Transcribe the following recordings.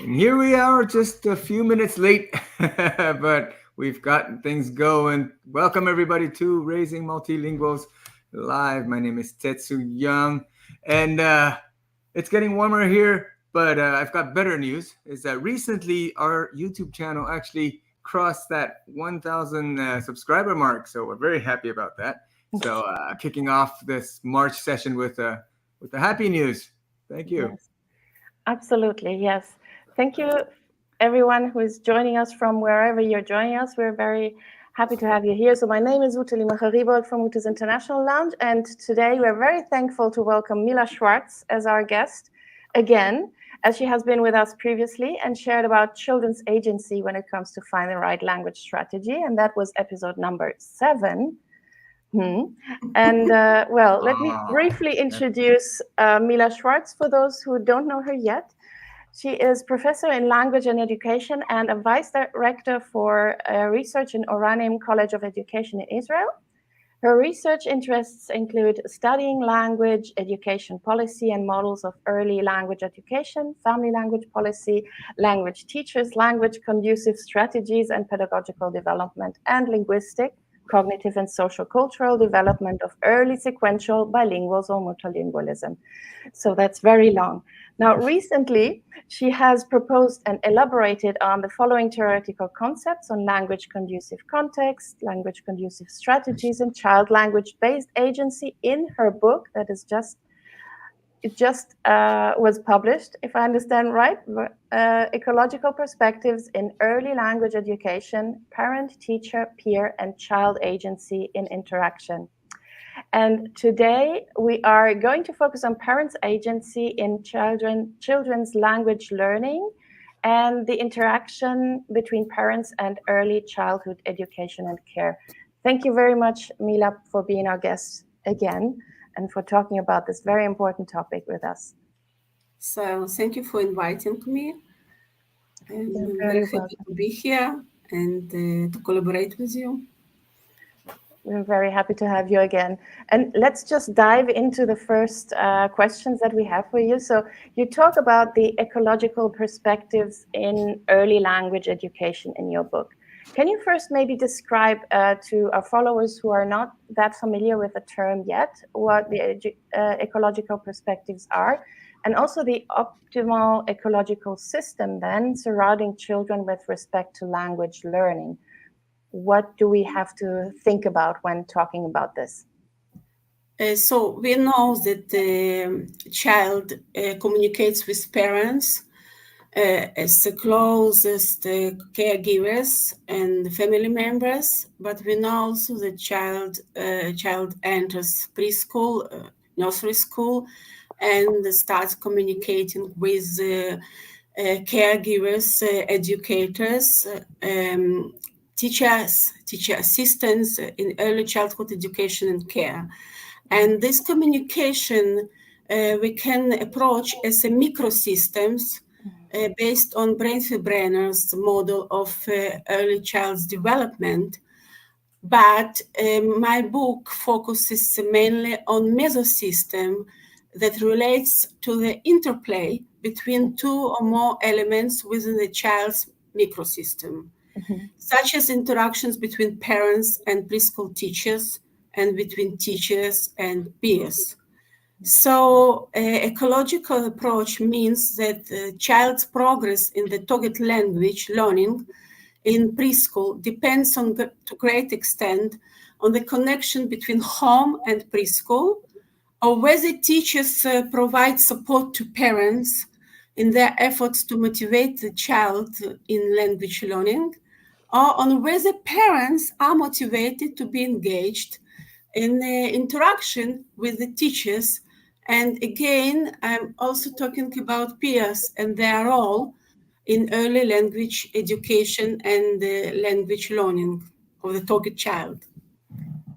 And here we are, just a few minutes late, but we've gotten things going. Welcome, everybody, to Raising Multilinguals Live. My name is Tetsu Young, and it's getting warmer here, but I've got better news. Is that recently our YouTube channel actually crossed that 1,000 subscriber mark, so we're very happy about that. So kicking off this March session with the happy news. Thank you. Yes. Absolutely, yes. Thank you, everyone who is joining us from wherever you're joining us. We're very happy to have you here. So my name is Ute Limacher-Riebold from Ute's International Lounge, and today we're very thankful to welcome Mila Schwartz as our guest again, as she has been with us previously and shared about children's agency when it comes to find the right language strategy, and that was episode number 7. And well, let me briefly introduce Mila Schwartz for those who don't know her yet. She is professor in language and education and a vice director for research in Oranim College of Education in Israel. Her research interests include studying language, education policy and models of early language education, family language policy, language teachers, language conducive strategies and pedagogical development, and linguistic, cognitive and social cultural development of early sequential bilinguals or multilingualism. So that's very long. Now, recently, she has proposed and elaborated on the following theoretical concepts on language conducive context, language conducive strategies, and child language-based agency in her book that is was published, if I understand right, Ecological Perspectives in Early Language Education, Parent, Teacher, Peer, and Child Agency in Interaction. And today we are going to focus on parents' agency in children's language learning and the interaction between parents and early childhood education and care. Thank you very much, Mila, for being our guest again and for talking about this very important topic with us. So thank you for inviting me. And I'm very happy to be here and to collaborate with you. We're very happy to have you again. And let's just dive into the first questions that we have for you. So you talk about the ecological perspectives in early language education in your book. Can you first maybe describe to our followers who are not that familiar with the term yet, what the ecological perspectives are, and also the optimal ecological system then surrounding children with respect to language learning? What do we have to think about when talking about this? So we know that the child communicates with parents as the closest caregivers and family members, but we know also the child enters preschool, nursery school, and starts communicating with caregivers, educators, teachers, teacher assistants in early childhood education and care. And this communication we can approach as a microsystems based on Braintree-Brenner's model of early child's development. But my book focuses mainly on mesosystem that relates to the interplay between two or more elements within the child's microsystem. Such as interactions between parents and preschool teachers and between teachers and peers. So ecological approach means that the child's progress in the target language learning in preschool depends to a great extent on the connection between home and preschool, or whether teachers provide support to parents in their efforts to motivate the child in language learning, or on whether parents are motivated to be engaged in interaction with the teachers. And again, I'm also talking about peers and their role in early language education and language learning of the target child.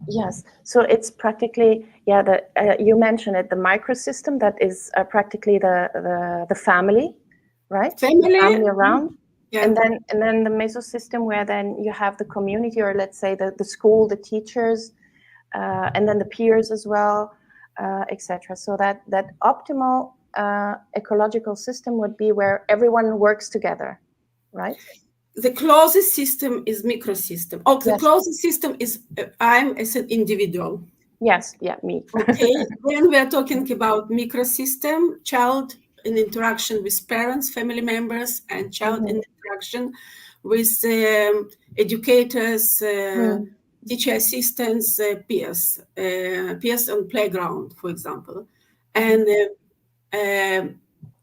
Yes, so it's practically, you mentioned it, the microsystem that is practically the family, right? Family, the family around. Yeah. And then the mesosystem where then you have the community, or let's say the school, the teachers, and then the peers as well, etc. So that optimal ecological system would be where everyone works together, right? The closest system is microsystem. Oh, the Yes. closest system is I'm as an individual. Yes, yeah, me. Okay, when we are talking about microsystem, child in interaction with parents, family members, and child in interaction with educators, teacher assistants, peers on playground, for example. And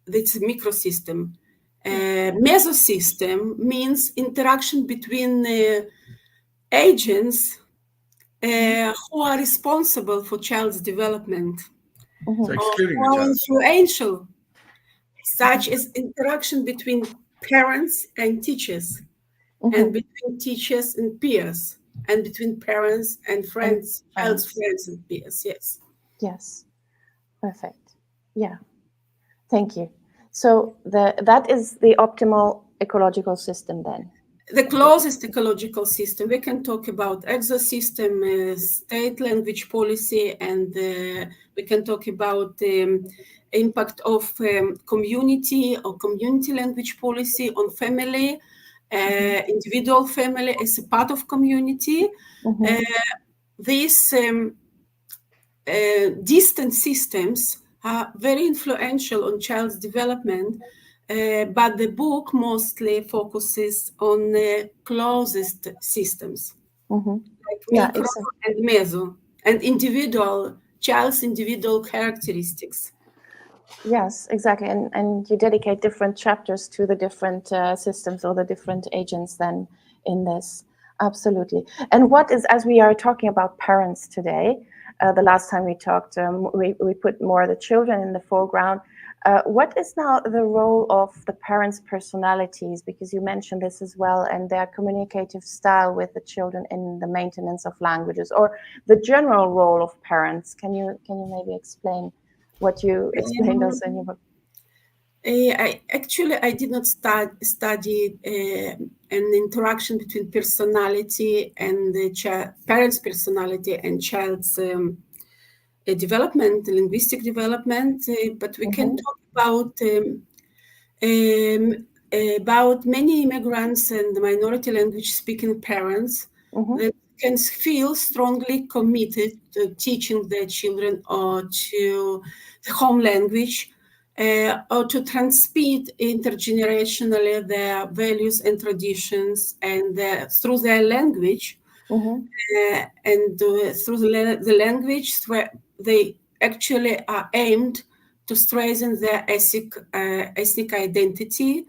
it's a microsystem. Mesosystem means interaction between agents who are responsible for child's development, So excluding the or child. influential, such as interaction between parents and teachers, and between teachers and peers, and between parents and friends, child's friends and peers. Yes. Yes. Perfect. Yeah. Thank you. So that is the optimal ecological system then. The closest ecological system, we can talk about exosystem, state language policy, and we can talk about impact of community or community language policy on family, individual family as a part of community. These distant systems are very influential on child's development, but the book mostly focuses on the closest systems, like micro and meso, and child's individual characteristics. Yes, exactly. And you dedicate different chapters to the different systems or the different agents then in this. Absolutely. And what is, as we are talking about parents today, the last time we talked, we put more the children in the foreground. What is now the role of the parents' personalities? Because you mentioned this as well, and their communicative style with the children in the maintenance of languages, or the general role of parents. Can you maybe explain what you explained us in your book? I did not study an interaction between personality and the parent's personality and child's development, linguistic development, but we can talk about many immigrants and minority language speaking parents that can feel strongly committed to teaching their children or to the home language, or to transmit intergenerationally their values and traditions, and through their language, and through the language, they actually are aimed to strengthen their ethnic identity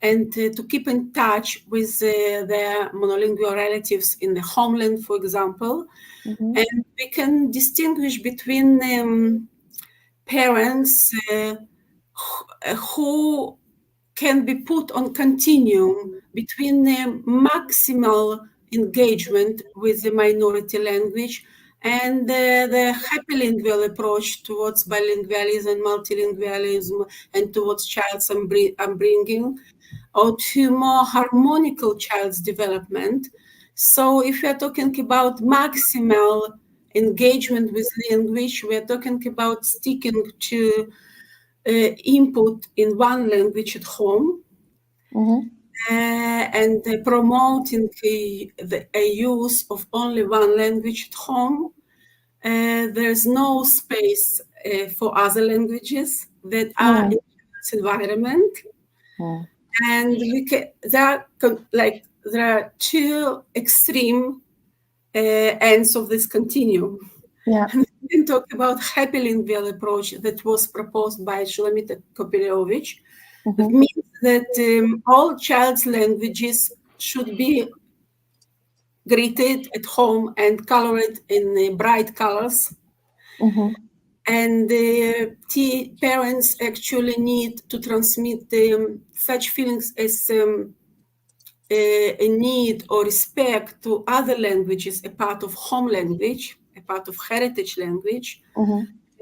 and to keep in touch with their monolingual relatives in the homeland, for example. And we can distinguish between parents who can be put on continuum between the maximal engagement with the minority language and the happy lingual approach towards bilingualism and multilingualism and towards child's upbringing, or to more harmonical child's development. So if we are talking about maximal engagement with language, we are talking about sticking to input in one language at home, and promoting a use of only one language at home. There's no space for other languages that are in this environment. And there are two extreme ends of this continuum. Yeah. And we can talk about happy lingual approach that was proposed by Shulamita Kopilevich. It means that all child's languages should be greeted at home and colored in bright colors. And parents actually need to transmit such feelings as a need or respect to other languages, a part of home language, a part of heritage language.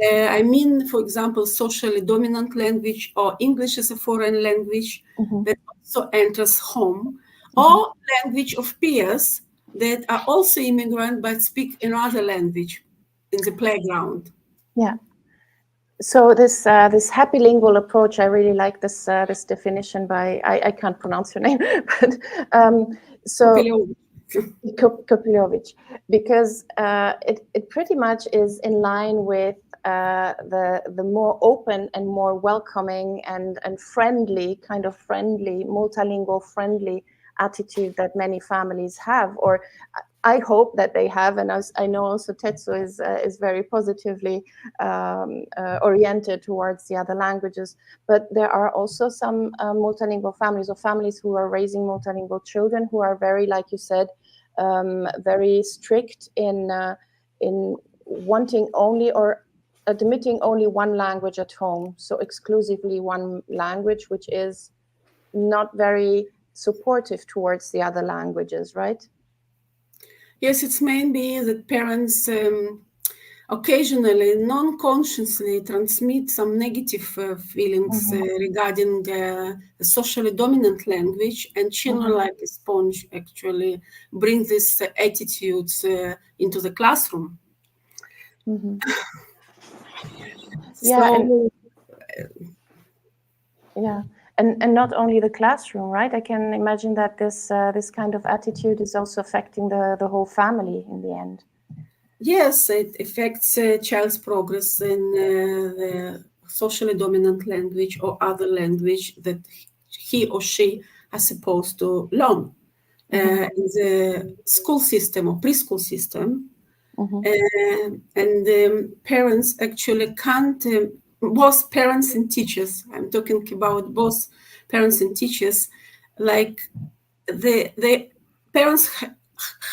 I mean, for example, socially dominant language or English as a foreign language that also enters home, or language of peers that are also immigrant but speak another language in the playground. Yeah. So this happy lingual approach, I really like this this definition by I can't pronounce your name, but so Kopilovic, because it pretty much is in line with the more open and more welcoming and friendly, kind of friendly, multilingual friendly attitude that many families have, or I hope that they have, and as I know also Tetsu is very positively oriented towards the other languages. But there are also some multilingual families or families who are raising multilingual children who are very, like you said, very strict in wanting only or admitting only one language at home, so exclusively one language, which is not very supportive towards the other languages, right? Yes, it's maybe that parents occasionally, non-consciously transmit some negative feelings regarding the socially dominant language, and children, like a sponge, actually bring these attitudes into the classroom. And not only the classroom, right? I can imagine that this kind of attitude is also affecting the whole family in the end. Yes, it affects child's progress in the socially dominant language or other language that he or she are supposed to learn in the school system or preschool system. And parents actually can't, both parents and teachers, I'm talking about both parents and teachers, like the parents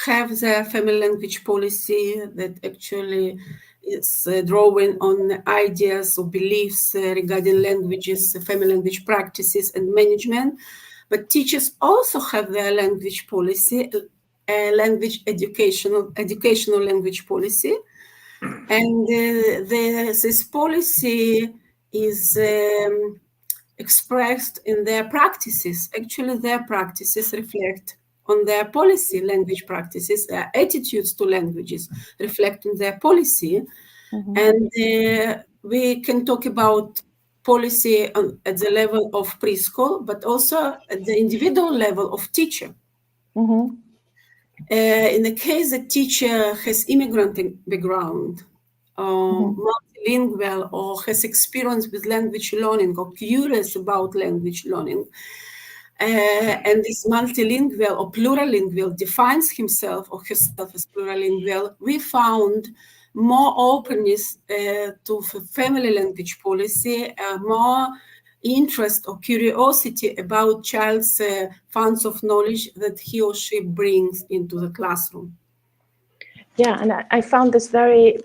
have their family language policy that actually is drawing on ideas or beliefs regarding languages, family language practices and management. But teachers also have their language policy, language educational language policy. And this policy is expressed in their practices. Actually, their practices reflect on their policy, language practices, their attitudes to languages reflect on their policy. And we can talk about policy at the level of preschool, but also at the individual level of teacher. In the case the teacher has immigrant background, multilingual, or has experience with language learning or curious about language learning, and is multilingual or plurilingual, defines himself or herself as plurilingual, we found more openness to family language policy, more interest or curiosity about child's funds of knowledge that he or she brings into the classroom. Yeah, and I found this very,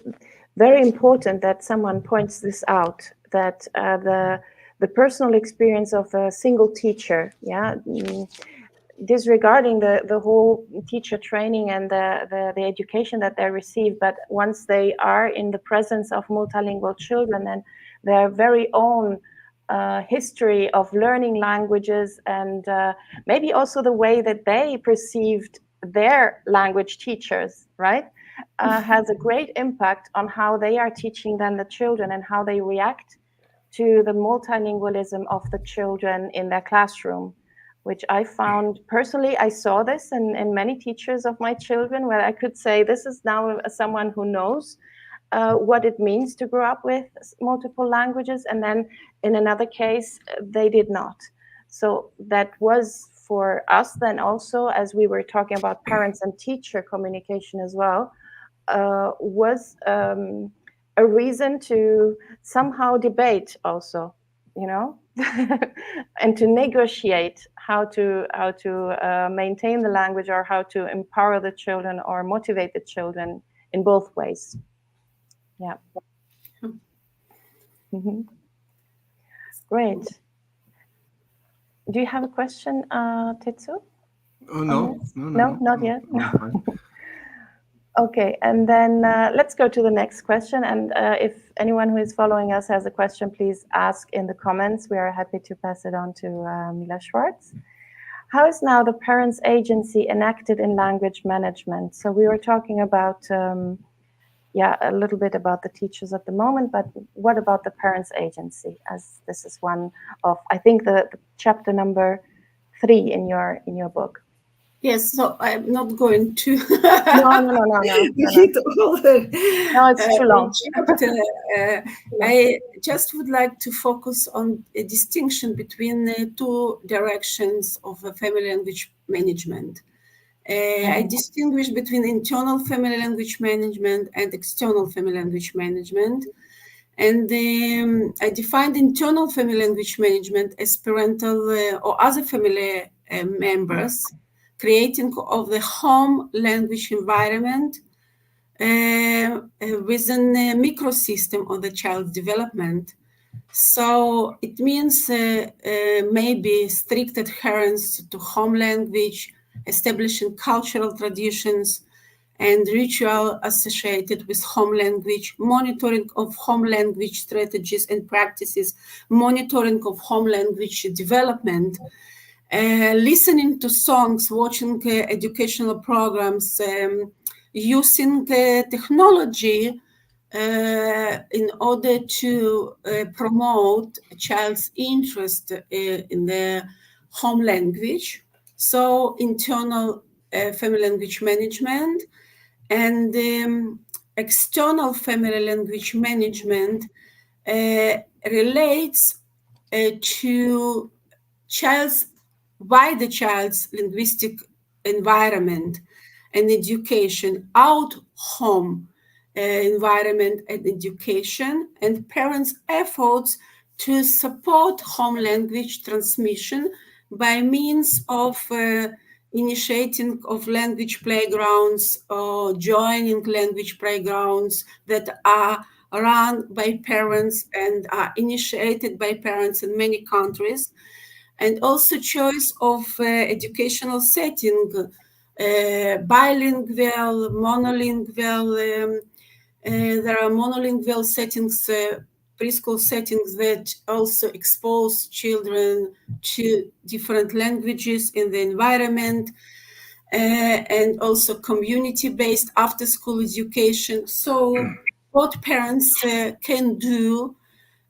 very important that someone points this out, that the personal experience of a single teacher, disregarding the whole teacher training and the education that they receive, but once they are in the presence of multilingual children and their very own history of learning languages, and maybe also the way that they perceived their language teachers, right, has a great impact on how they are teaching then the children and how they react to the multilingualism of the children in their classroom, which I found personally, I saw this in many teachers of my children, where I could say, this is now someone who knows what it means to grow up with multiple languages. And then in another case, they did not. So that was for us then also, as we were talking about parents and teacher communication as well, was a reason to somehow debate also, you know, and to negotiate how to maintain the language, or how to empower the children or motivate the children in both ways. Yeah. Great. Do you have a question, Tetsu? Oh, no. No, not yet. Okay, and then let's go to the next question. And if anyone who is following us has a question, please ask in the comments. We are happy to pass it on to Mila Schwartz. How is now the parents' agency enacted in language management? So we were talking about yeah, a little bit about the teachers at the moment, but what about the parents' agency? As this is one of, I think, the chapter number 3 in your book. Yes, so I'm not going to No. read all the No, it's too long. chapter. I just would like to focus on a distinction between the two directions of family language management. I distinguish between internal family language management and external family language management. And I defined internal family language management as parental or other family members creating of the home language environment within a microsystem of the child's development. So it means maybe strict adherence to home language, establishing cultural traditions and ritual associated with home language, monitoring of home language strategies and practices, monitoring of home language development, listening to songs, watching educational programs, using technology in order to promote a child's interest in the home language. So internal family language management and external family language management relates to the child's linguistic environment and education, out home environment and education, and parents' efforts to support home language transmission by means of initiating of language playgrounds or joining language playgrounds that are run by parents and are initiated by parents in many countries, and also choice of educational setting, bilingual, monolingual. There are monolingual settings, preschool settings that also expose children to different languages in the environment, and also community-based after-school education. So what parents can do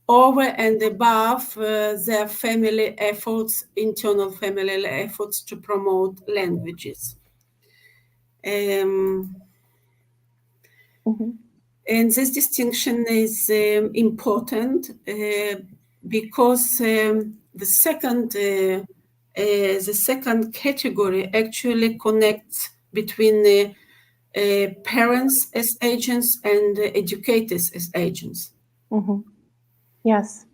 over and above their family efforts, internal family efforts to promote languages. And this distinction is important because the second category actually connects between the parents as agents and educators as agents. Yes,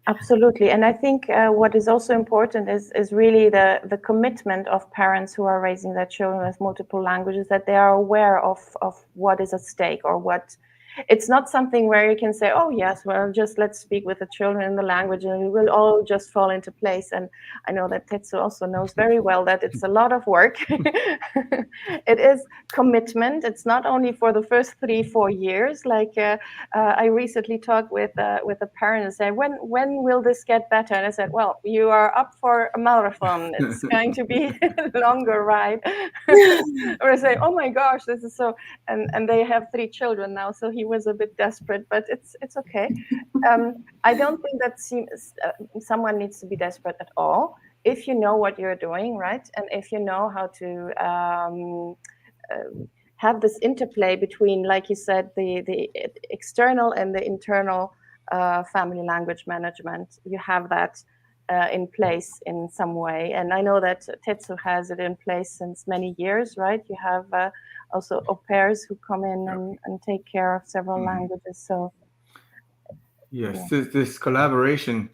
absolutely. And I think what is also important is really the commitment of parents who are raising their children with multiple languages, that they are aware of what is at stake, or what. It's not something where you can say, oh, yes, well, just let's speak with the children in the language and we will all just fall into place. And I know that Tetsu also knows very well that it's a lot of work. It is commitment. It's not only for the first 3-4 years. Like I recently talked with a parent and said, when will this get better? And I said, well, you are up for a marathon. It's going to be a longer ride. Or I say, oh my gosh, this is so, and they have 3 children now, so he was a bit desperate, but it's okay. I don't think that someone needs to be desperate at all if you know what you're doing, right? And if you know how to have this interplay between, like you said, the external and the internal family language management. You have that in place in some way. And I know that Tetsu has it in place since many years, right? You have also au pairs who come in and take care of several languages. So yes, this collaboration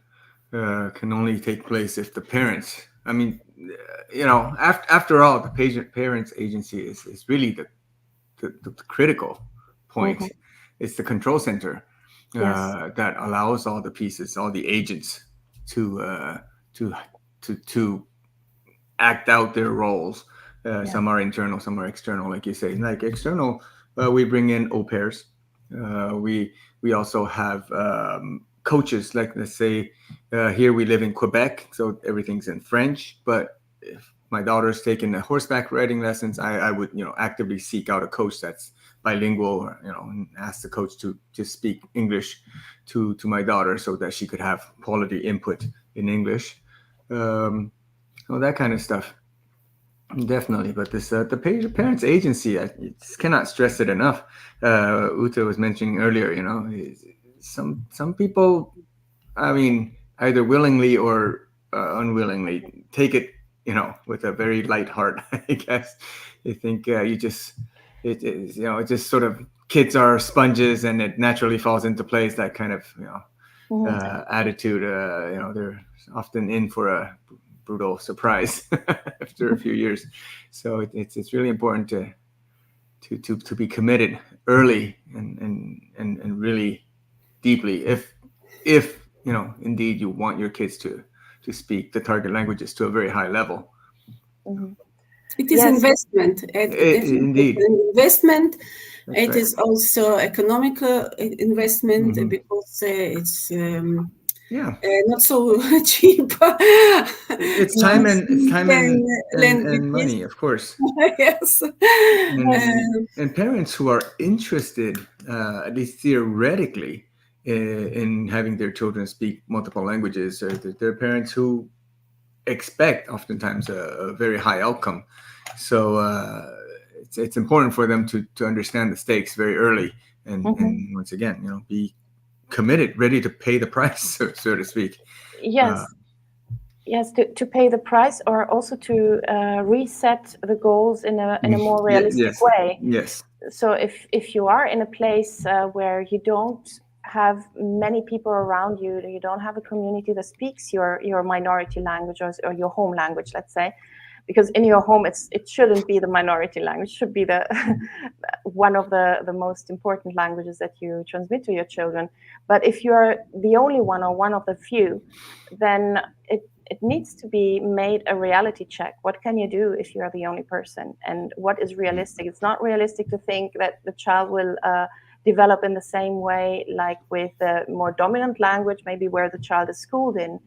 can only take place if the parents, I mean, after all, the parents agency is really the critical point. It's the control center that allows all the pieces, all the agents to act out their roles. Some are internal, some are external, like you say. Like external, we bring in au pairs. We also have coaches. Like, let's say here we live in Quebec, so everything's in French. But if my daughter's taking the horseback riding lessons, I would actively seek out a coach that's bilingual, or, and asked the coach to just speak English to my daughter so that she could have quality input in English. That kind of stuff. Definitely, but this the parents' agency, I just cannot stress it enough. Uta was mentioning earlier, some people, I mean, either willingly or unwillingly take it, with a very light heart. I guess they think it just sort of kids are sponges and it naturally falls into place. That kind of attitude. They're often in for a brutal surprise after a few years. So it's really important to be committed early and really deeply if indeed you want your kids to speak the target languages to a very high level. It is investment. Indeed, investment. That's it right. is also economical investment because it's not so cheap. It's time and money, of course. Yes. And parents who are interested, at least theoretically, in having their children speak multiple languages, they're parents who expect oftentimes a very high outcome. So it's important for them to understand the stakes very early, and once again, be committed, ready to pay the price, so to speak. Yes. Yes, to pay the price, or also to reset the goals in a more realistic way. Yes. So if you are in a place where you don't have many people around you, you don't have a community that speaks your minority language or your home language, let's say, because in your home it shouldn't be the minority language, it should be the one of the most important languages that you transmit to your children. But if you're the only one or one of the few, then it needs to be made a reality check. What can you do if you're the only person? And what is realistic? It's not realistic to think that the child will develop in the same way like with the more dominant language, maybe where the child is schooled in.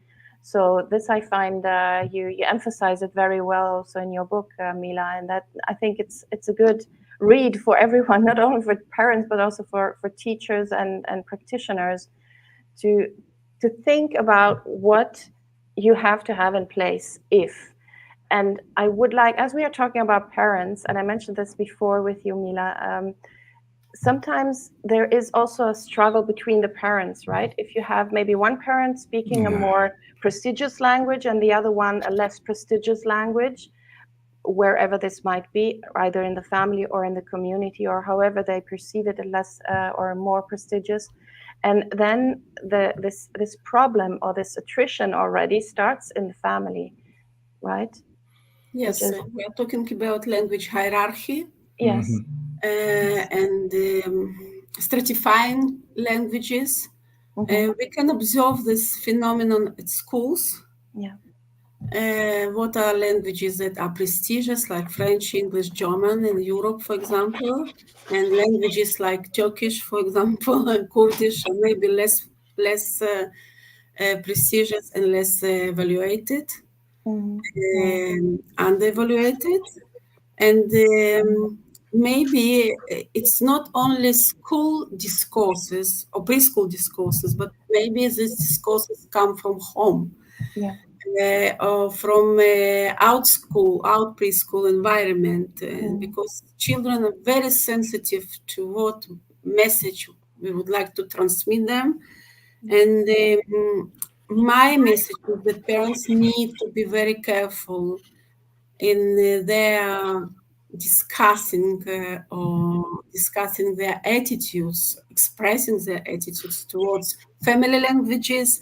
So this, I find you emphasize it very well also in your book, Mila, and that I think it's a good read for everyone, not only for parents, but also for teachers and practitioners to think about what you have to have in place if. And I would like, as we are talking about parents, and I mentioned this before with you, Mila, sometimes there is also a struggle between the parents, right? If you have maybe one parent speaking a more prestigious language and the other one a less prestigious language, wherever this might be, either in the family or in the community, or however they perceive it, a less or a more prestigious. And then this problem or this attrition already starts in the family, right? Yes, we are talking about language hierarchy. Yes. And stratifying languages. We can observe this phenomenon at schools. Yeah. What are languages that are prestigious, like French, English, German in Europe, for example, and languages like Turkish, for example, and Kurdish are maybe less prestigious and less evaluated, underevaluated. And maybe it's not only school discourses or preschool discourses, but maybe these discourses come from home. Yeah. Or from out preschool environment, because children are very sensitive to what message we would like to transmit them. And my message is that parents need to be very careful in their discussing their attitudes, expressing their attitudes towards family languages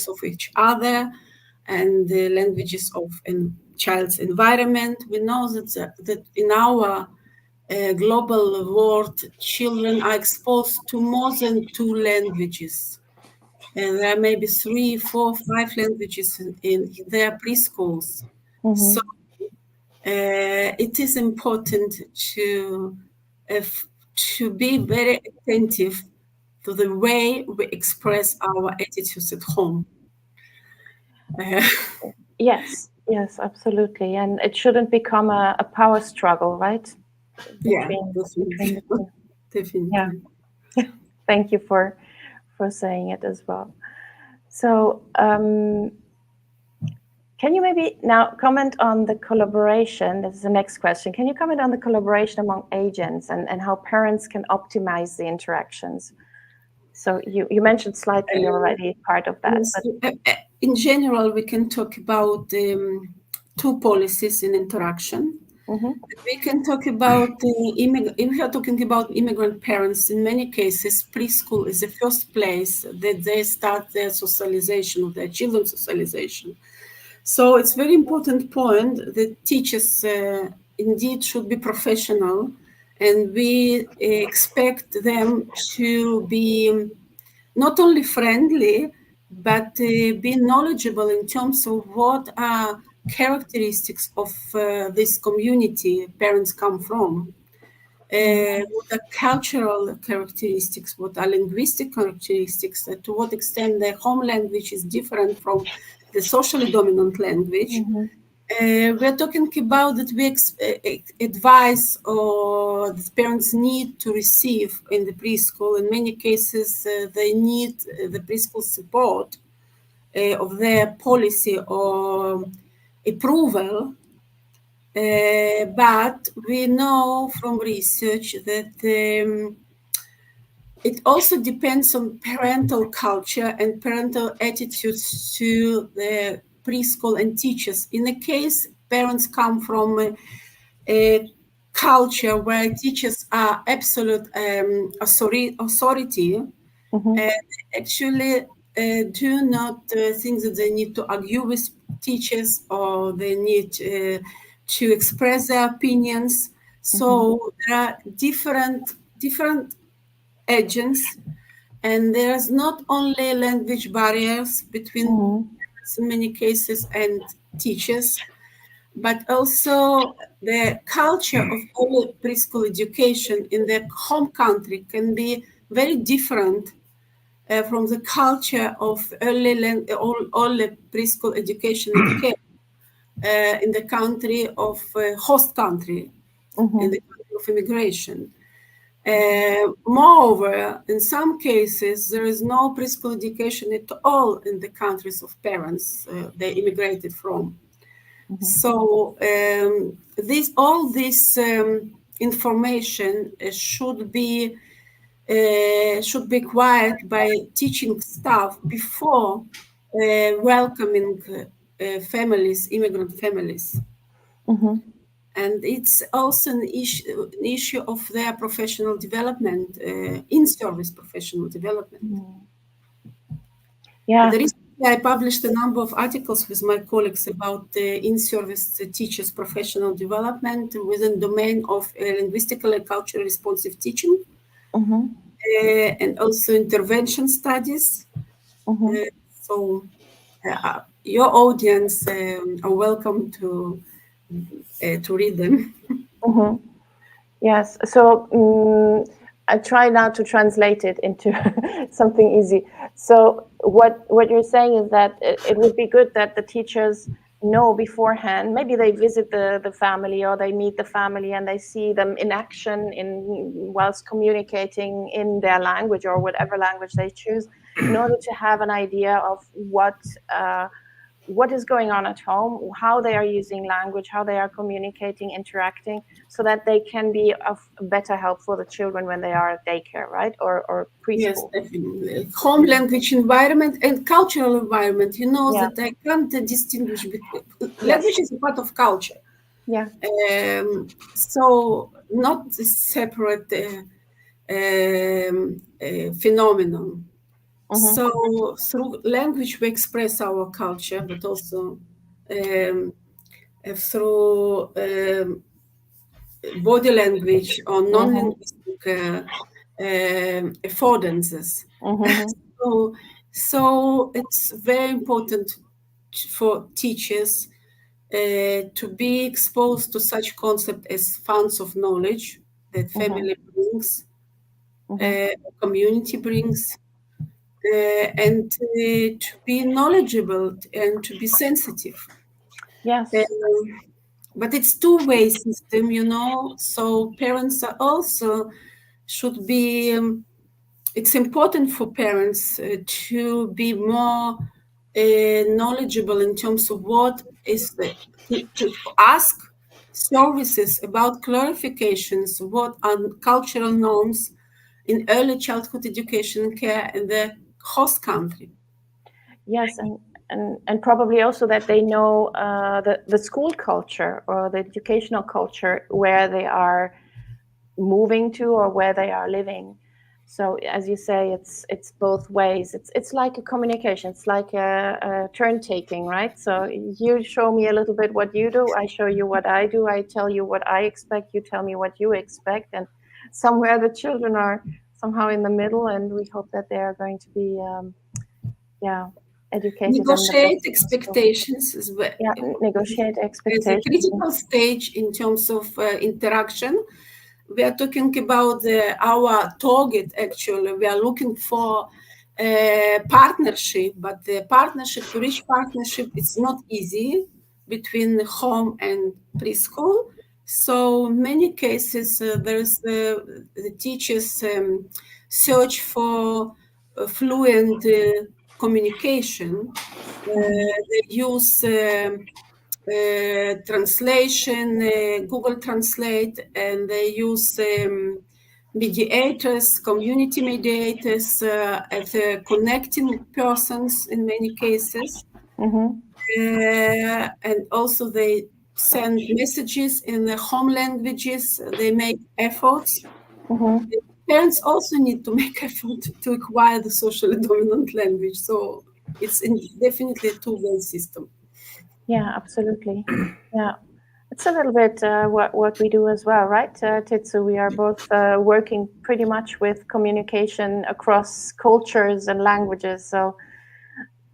of each other, and the languages of a child's environment. We know that in our global world, children are exposed to more than 2 languages. And there are maybe 3, 4, 5 languages in their preschools. So it is important to be very attentive to the way we express our attitudes at home. Yes, absolutely. And it shouldn't become a power struggle, right? Yeah. definitely. Yeah. Thank you for saying it as well. So, can you maybe now comment on the collaboration? This is the next question. Can you comment on the collaboration among agents and how parents can optimize the interactions? So you mentioned slightly already part of that. Yes. But In general, we can talk about two policies in interaction. We can talk about if we are talking about immigrant parents. In many cases, preschool is the first place that they start their socialization, of their children's socialization. So it's very important point that teachers indeed should be professional, and we expect them to be not only friendly, but be knowledgeable in terms of what are characteristics of this community parents come from. What are cultural characteristics, what are linguistic characteristics, to what extent the home language is different from the socially dominant language. We're talking about that we advise or the parents need to receive in the preschool. In many cases, they need the preschool support of their policy or approval. But we know from research that it also depends on parental culture and parental attitudes to the preschool and teachers. In a case, parents come from a culture where teachers are absolute authority, and actually do not think that they need to argue with teachers or they need to express their opinions. So there are different agents, and there's not only language barriers between parents in many cases and teachers, but also the culture of early preschool education in their home country can be very different from the culture of early preschool education and care in the country of host country, in the country of immigration. Moreover, in some cases, there is no preschool education at all in the countries of parents they immigrated from. So all this information should be acquired by teaching staff before welcoming families, immigrant families. And it's also an issue of their professional development, in-service professional development. yeah, I published a number of articles with my colleagues about in-service teachers' professional development within the domain of linguistically and culturally responsive teaching, and also intervention studies. So your audience are welcome to read them. Yes. So I try now to translate it into something easy. So what you're saying is that it would be good that the teachers know beforehand. Maybe they visit the family or they meet the family and they see them in action whilst communicating in their language or whatever language they choose, in order to have an idea of what is going on at home, how they are using language, how they are communicating, interacting, so that they can be of better help for the children when they are at daycare, right? Or preschool. Yes, definitely. Home language environment and cultural environment. You know that I can't distinguish between language is a part of culture. Yeah. So not a separate phenomenon. So through language we express our culture, but also through body language or non-linguistic affordances. So it's very important for teachers to be exposed to such concept as funds of knowledge that family brings, community brings, and to be knowledgeable and to be sensitive. Yes. But it's two-way system, you know, so parents are also should be, it's important for parents to be more knowledgeable in terms of what is to ask services about clarifications, what are cultural norms in early childhood education and care in the host country. Yes, and probably also that they know the school culture or the educational culture where they are moving to or where they are living. So as you say, it's both ways. It's like a communication. It's like a turn taking, right? So you show me a little bit what you do, I show you what I do, I tell you what I expect, you tell me what you expect, and somewhere the children are somehow in the middle, and we hope that they are going to be educated. Negotiate expectations as well. Yeah, negotiate expectations. As a critical stage in terms of interaction. We are talking about our target, actually. We are looking for partnership, but the partnership, to reach partnership, it's not easy between home and preschool. So many cases, there's the teachers search for fluent communication. They use translation, Google Translate, and they use mediators, community mediators, as connecting persons in many cases. And also they send messages in the home languages. They make efforts. Parents also need to make effort to acquire the socially dominant language. So it's definitely a two-way system. Yeah, absolutely. Yeah, it's a little bit what we do as well, right, Titsu? We are both working pretty much with communication across cultures and languages. So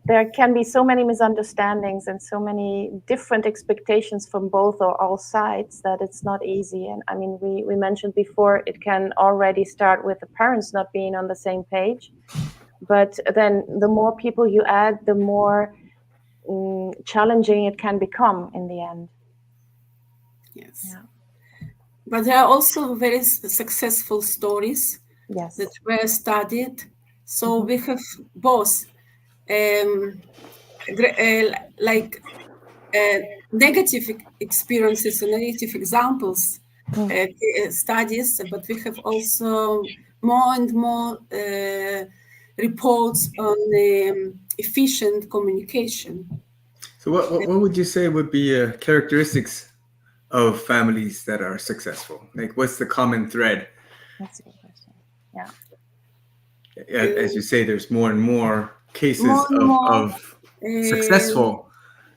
there can be so many misunderstandings and so many different expectations from both or all sides that it's not easy. And I mean, we mentioned before, it can already start with the parents not being on the same page. But then the more people you add, the more challenging it can become in the end. Yes. Yeah. But there are also very successful stories that were studied. So we have both negative experiences and negative examples, studies, but we have also more and more reports on efficient communication. So what would you say would be characteristics of families that are successful? Like, what's the common thread? That's a good question. Yeah. As you say, there's more and more cases of successful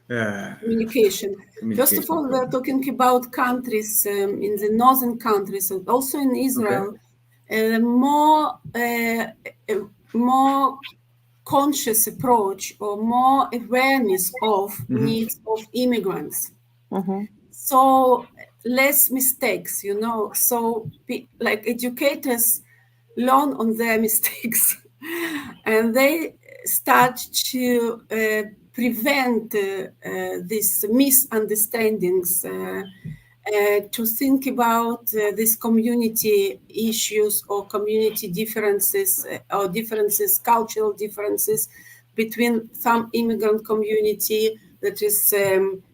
communication. First of all, we're talking about countries in the northern countries and also in Israel. More conscious approach or more awareness of needs of immigrants. So less mistakes, so like educators learn on their mistakes and they start to prevent these misunderstandings, to think about these community issues or community differences or cultural differences between some immigrant community that is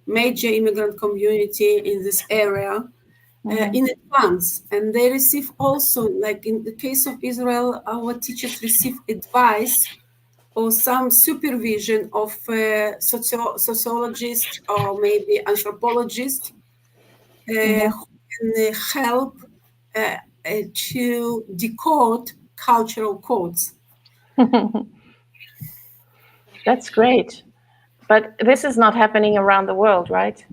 major immigrant community in this area in advance. And they receive also, like in the case of Israel, our teachers receive advice or some supervision of sociologists or maybe anthropologists who can help to decode cultural codes. That's great. But this is not happening around the world, right?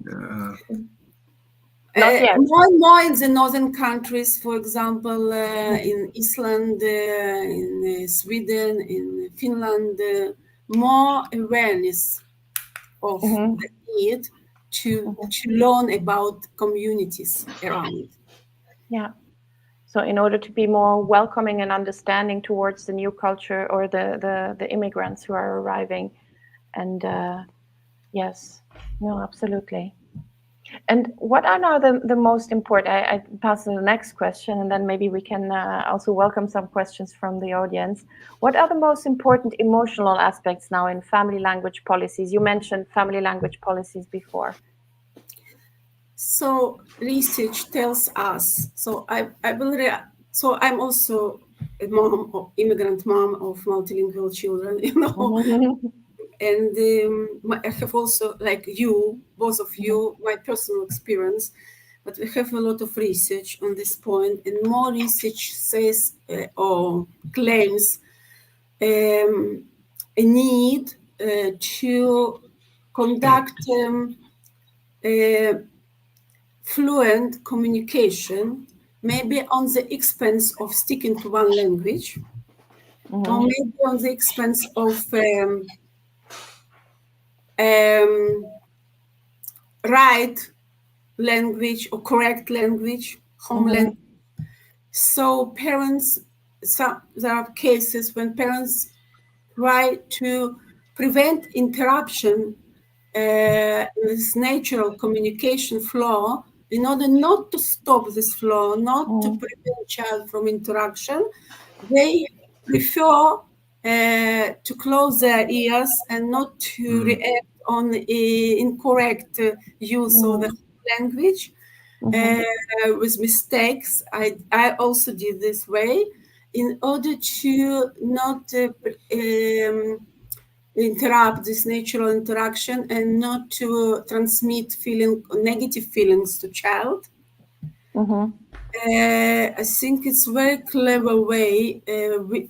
Not yet. More and more in the northern countries, for example, in Iceland, in Sweden, in Finland, more awareness of the need to learn about communities around. Yeah. So in order to be more welcoming and understanding towards the new culture or the immigrants who are arriving. And yes, no, absolutely. And what are now the most important? I pass to the next question, and then maybe we can also welcome some questions from the audience. What are the most important emotional aspects now in family language policies? You mentioned family language policies before. So research tells us. So so I'm also a mom, immigrant mom of multilingual children, and I have also, like you, both of you, my personal experience, but we have a lot of research on this point, and more research says or claims a need to conduct fluent communication, maybe on the expense of sticking to one language, or maybe on the expense of right language or correct language, home language. So parents, there are cases when parents try to prevent interruption in this natural communication flow in order not to stop this flow, not to prevent child from interaction. They prefer to close their ears and not to react on incorrect use of the language with mistakes. I also did this way in order to not interrupt this natural interaction and not to transmit negative feelings to child. I think it's a very clever way,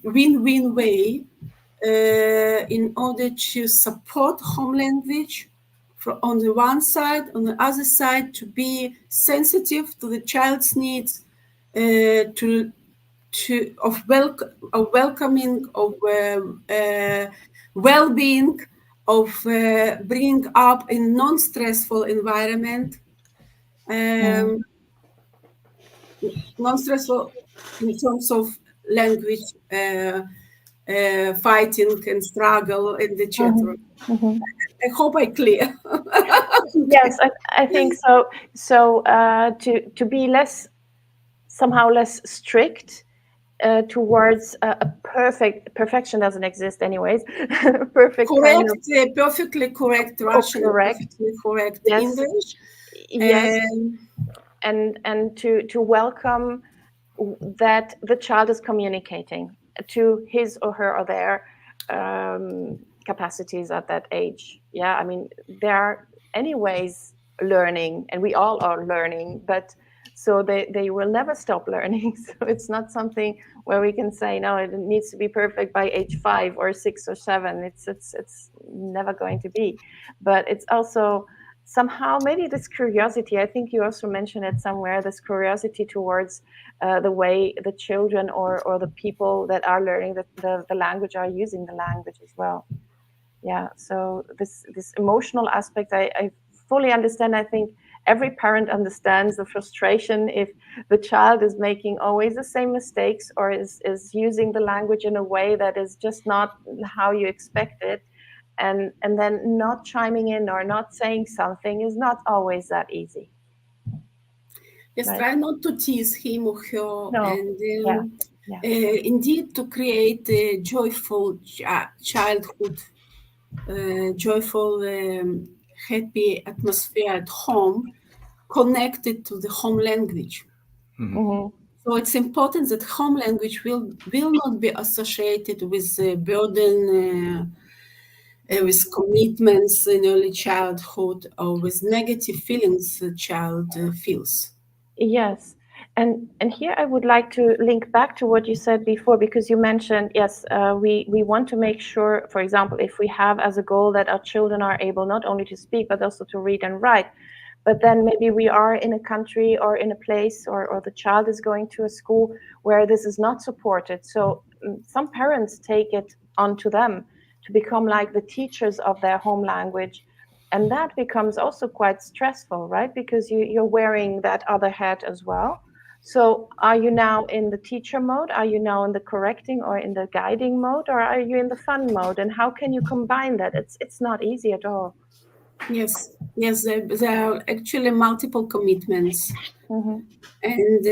win-win way, in order to support home language on the one side, on the other side, to be sensitive to the child's needs, of welcoming, of well-being, of bringing up in non-stressful environment, non-stressful in terms of language, fighting and struggle, and etc. I hope I clear. Yes, I think so. So to be somehow less strict towards a perfection doesn't exist anyways. Perfect correct, kind of, perfectly correct Russian, correct. perfectly correct Yes. English. Yes, and to welcome that the child is communicating to his or her or their capacities at that age. Yeah, I mean, they are anyways learning, and we all are learning, but so they will never stop learning. So it's not something where we can say, no, it needs to be perfect by age 5 or 6 or 7. It's never going to be. But it's also somehow maybe this curiosity, I think you also mentioned it somewhere, this curiosity towards the way the children or the people that are learning the language are using the language as well. Yeah, so this emotional aspect, I fully understand. I think every parent understands the frustration if the child is making always the same mistakes or is using the language in a way that is just not how you expect it. And then not chiming in or not saying something is not always that easy. Yes, Right. try not to tease him or her, No. and Yeah. indeed to create a joyful childhood, joyful, happy atmosphere at home, connected to the home language. So it's important that home language will not be associated with burden, with commitments in early childhood, or with negative feelings the child feels. Yes. And here I would like to link back to what you said before, because you mentioned, yes, we want to make sure, for example, if we have as a goal that our children are able not only to speak, but also to read and write, but then maybe we are in a country or in a place or the child is going to a school where this is not supported. So some parents take it onto them to become like the teachers of their home language. And that becomes also quite stressful, right? Because you're wearing that other hat as well. So are you now in the teacher mode? Are you now in the correcting or in the guiding mode? Or are you in the fun mode? And how can you combine that? It's not easy at all. Yes, there are actually multiple commitments, and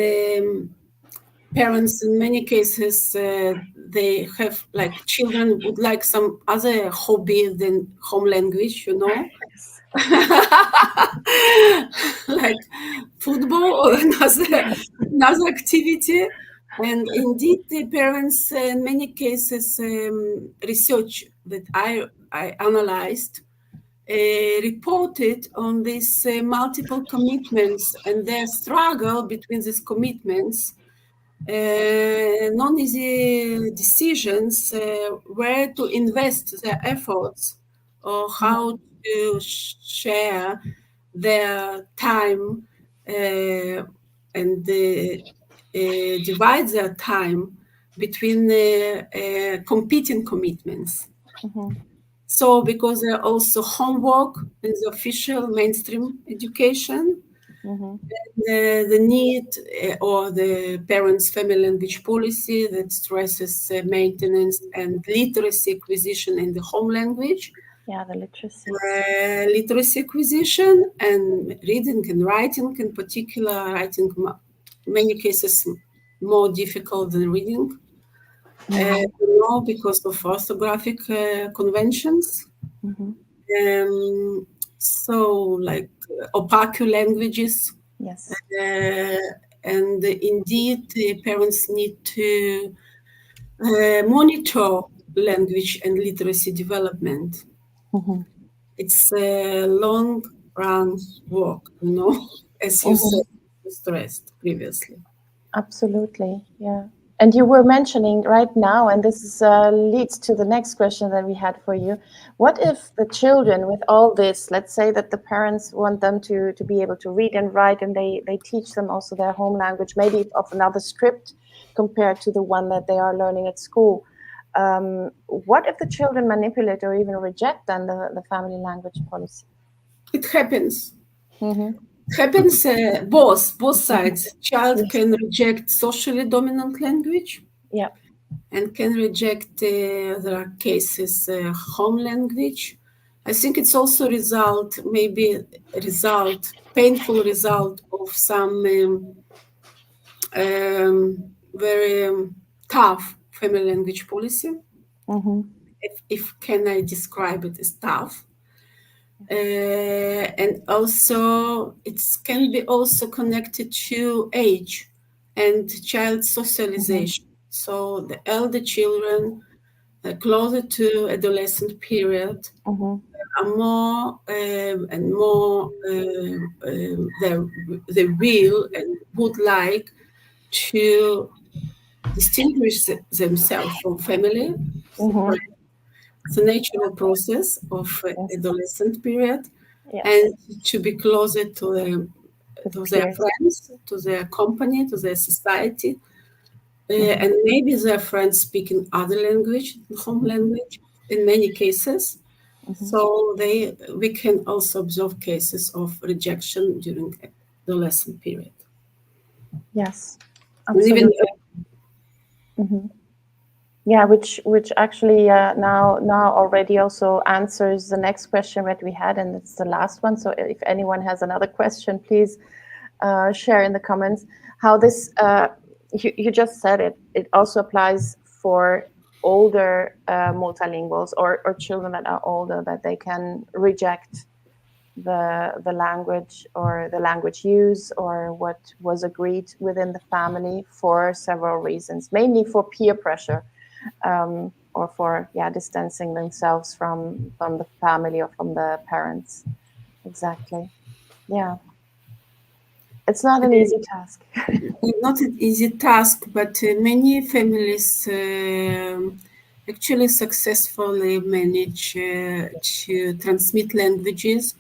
parents in many cases they have like children would like some other hobby than home language, like football or another activity. And indeed, the parents, in many cases, research that I analyzed reported on these multiple commitments and their struggle between these commitments, non-easy decisions where to invest their efforts or how to share their time and divide their time between competing commitments. So, because there are also homework in the official mainstream education, the need or the parents' family language policy that stresses maintenance and literacy acquisition in the home language. Yeah, the literacy. Literacy acquisition and reading and writing, in particular, writing, in many cases, more difficult than reading. Because of orthographic conventions. So, like opaque languages. Yes. And indeed, the parents need to monitor language and literacy development. It's a long run work, as you said, stressed previously. Absolutely, yeah. And you were mentioning right now, and this is, leads to the next question that we had for you. What if the children, with all this, let's say that the parents want them to be able to read and write, and they teach them also their home language, maybe of another script compared to the one that they are learning at school. What if the children manipulate or even reject then the family language policy? It happens. Happens both sides. Child can reject socially dominant language, and can reject. There are cases home language. I think it's also painful result of some very tough family language policy. If can I describe it as tough? And also it can be also connected to age and child socialization. So the elder children closer to adolescent period are more and more they will and would like to distinguish themselves from family. It's a natural process of adolescent period, and to be closer to their friends, to their company, to their society, and maybe their friends speaking other language, home language, in many cases. So we can also observe cases of rejection during adolescent period. Yes, absolutely. Yeah, which actually now already also answers the next question that we had, and it's the last one. So if anyone has another question, please share in the comments. How this you just said it also applies for older multilinguals or children that are older, that they can reject the language or the language use or what was agreed within the family for several reasons, mainly for peer pressure. Or for distancing themselves from the family or from the parents. Exactly. Yeah. It's not an easy task. Not an easy task, but many families actually successfully manage to transmit languages.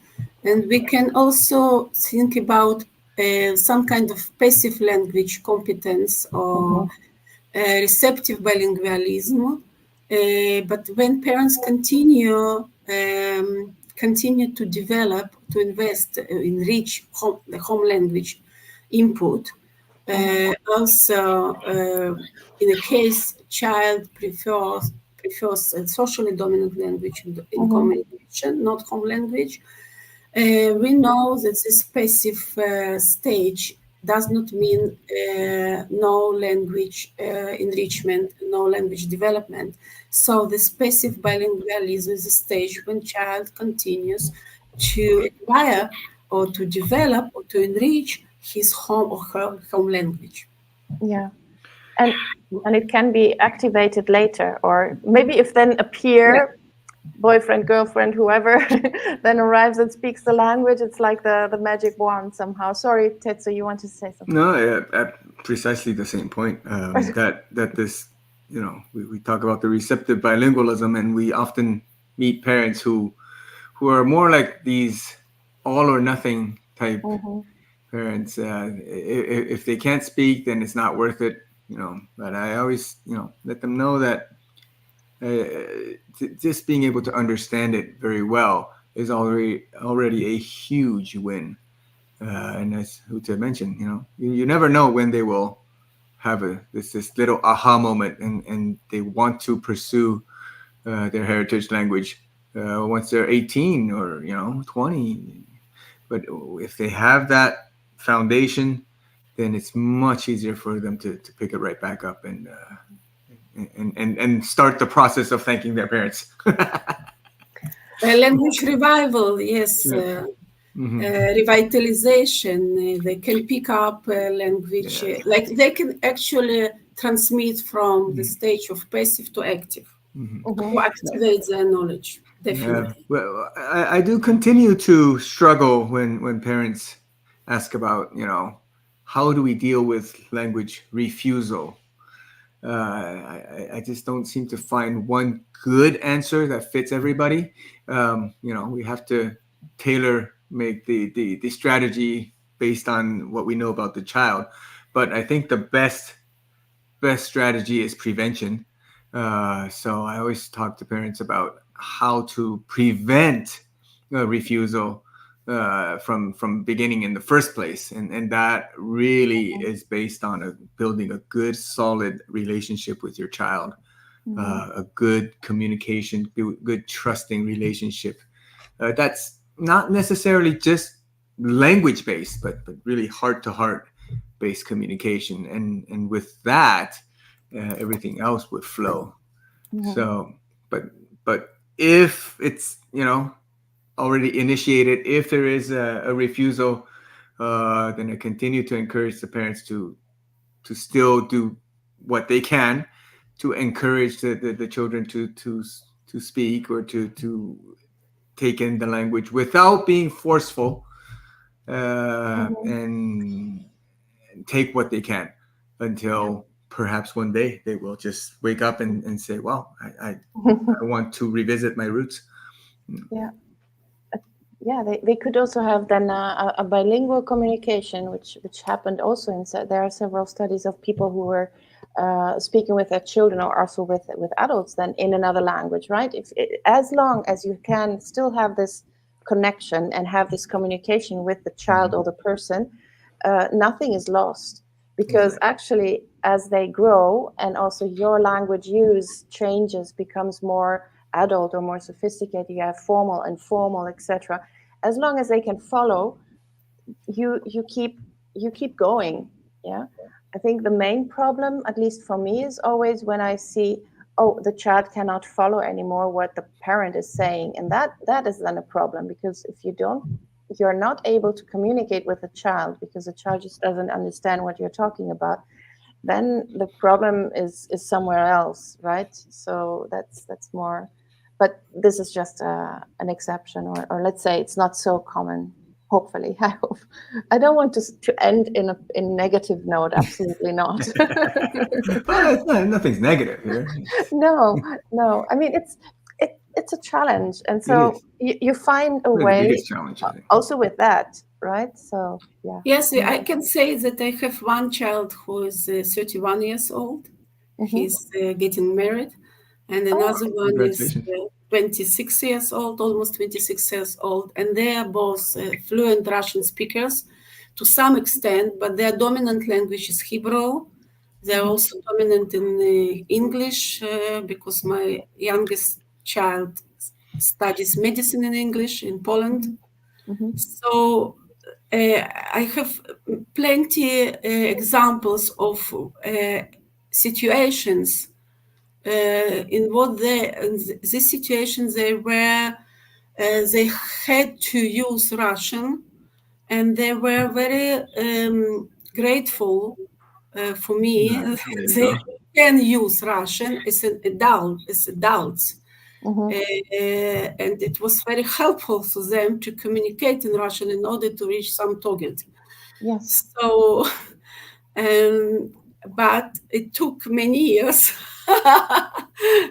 And we can also think about some kind of passive language competence or receptive bilingualism. But when parents continue to develop, to invest, enrich the home language input, also in a case child prefers a socially dominant language in communication, not home language, We know that this passive stage does not mean no language enrichment, no language development. So this passive bilingualism is a stage when child continues to acquire or to develop or to enrich his home or her home language. Yeah. And it can be activated later, or maybe if then a peer, boyfriend, girlfriend, whoever, then arrives and speaks the language, it's like the magic wand somehow. Sorry, Tetsu, you want to say something? No, at precisely the same point. That this, we talk about the receptive bilingualism, and we often meet parents who are more like these all or nothing type parents. If they can't speak, then it's not worth it. But I always, let them know that just being able to understand it very well is already a huge win. And as Ute mentioned, you never know when they will have this little aha moment, and they want to pursue their heritage language once they're 18 or 20. But if they have that foundation, then it's much easier for them to pick it right back up and start the process of thanking their parents. Language revival, yes. Revitalization, they can pick up language, like they can actually transmit from the stage of passive to active, to activate their knowledge, definitely. Well, I do continue to struggle when parents ask about, how do we deal with language refusal? I just don't seem to find one good answer that fits everybody. We have to make the strategy based on what we know about the child. But I think the best strategy is prevention. So I always talk to parents about how to prevent refusal from beginning in the first place, and that really is based on building a good, solid relationship with your child, a good communication, good trusting relationship. That's not necessarily just language based, but really heart to heart based communication, and with that, everything else would flow. So, but if it's already initiated, if there is a refusal, then I continue to encourage the parents to still do what they can to encourage the children to speak or to take in the language without being forceful, and take what they can until perhaps one day they will just wake up and say, well, I want to revisit my roots. They could also have then a bilingual communication, which happened also inside. There are several studies of people who were speaking with their children or also with adults then in another language, right? As long as you can still have this connection and have this communication with the child or the person, nothing is lost, because actually as they grow and also your language use changes, becomes more adult or more sophisticated, you have formal, informal, etc. As long as they can follow, you keep going. I think the main problem, at least for me, is always when I see, the child cannot follow anymore what the parent is saying, and that is then a problem, because if you're not able to communicate with the child because the child just doesn't understand what you're talking about, then the problem is somewhere else, right? So that's more, but this is just an exception, or let's say it's not so common. Hopefully, I hope. I don't want to end in a negative note. Absolutely not. Well, nothing's negative here. No. I mean, it's a challenge, and so you find a way. The biggest challenge, I think. Also with that, right? So yeah. Yes, I can say that I have one child who is 31 years old. He's getting married, and another one is 26 years old, almost 26 years old, and they are both fluent Russian speakers to some extent, but their dominant language is Hebrew. They're also dominant in English, because my youngest child studies medicine in English in Poland. So I have plenty examples of situations in what these situations they had to use Russian, and they were very grateful for me. They can use Russian as adults. And it was very helpful for them to communicate in Russian in order to reach some target. Yes. So, but it took many years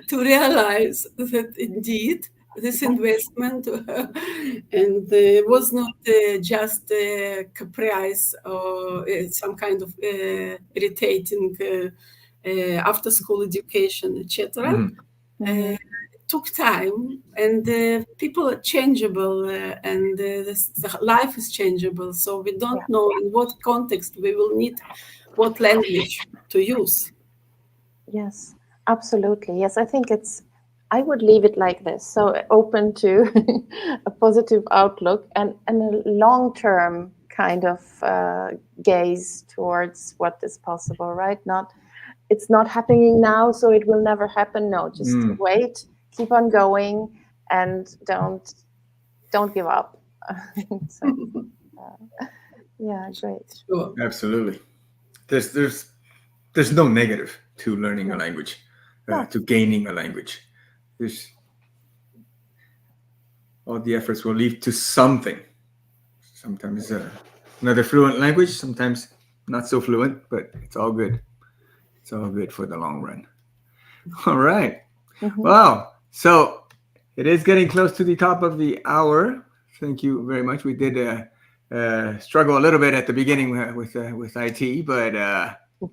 to realize that indeed this investment and was not just a caprice or some kind of irritating after-school education, etc. It took time, and people are changeable, and the life is changeable. So we don't know in what context we will need what language to use. Yes, absolutely. Yes, I think I would leave it like this. So open to a positive outlook and a long-term kind of gaze towards what is possible, right? It's not happening now, so it will never happen. No, just wait, keep on going, and don't give up. So, yeah, great. Sure. Absolutely. There's no negative to learning a language, to gaining a language. All the efforts will lead to something. Sometimes another fluent language, sometimes not so fluent, but it's all good. It's all good for the long run. All right. Wow. So it is getting close to the top of the hour. Thank you very much. We did struggle a little bit at the beginning with IT, but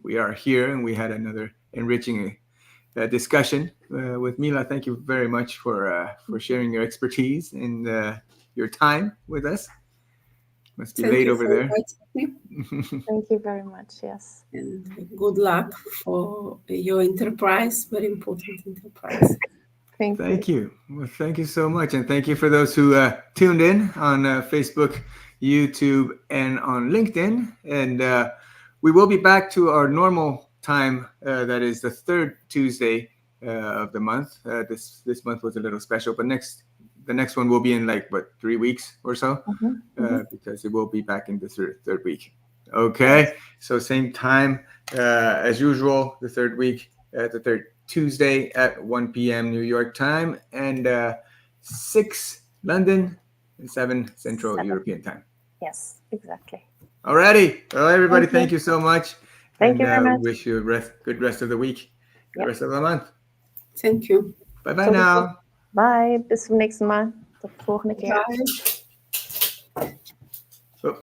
we are here, and we had another enriching discussion with Mila. Thank you very much for sharing your expertise and your time with us. Must be late over there. Thank you very much. Yes. And good luck for your enterprise, very important enterprise. Thank you. Well, thank you so much. And thank you for those who tuned in on Facebook, YouTube, and on LinkedIn. And we will be back to our normal time. That is the third Tuesday of the month. This month was a little special, but the next one will be in 3 weeks or so, because it will be back in the third week. Okay. So same time as usual, the third Tuesday at 1 p.m. New York time, and 6 London and 7 Central European time. Yes, exactly. Alrighty. Well, everybody, thank you so much. Thank you very much. Wish you a good rest of the week, the rest of the month. Thank you. Bye-bye now. Bye. Bis zum nächsten Mal. Tot volgende keer. Bye.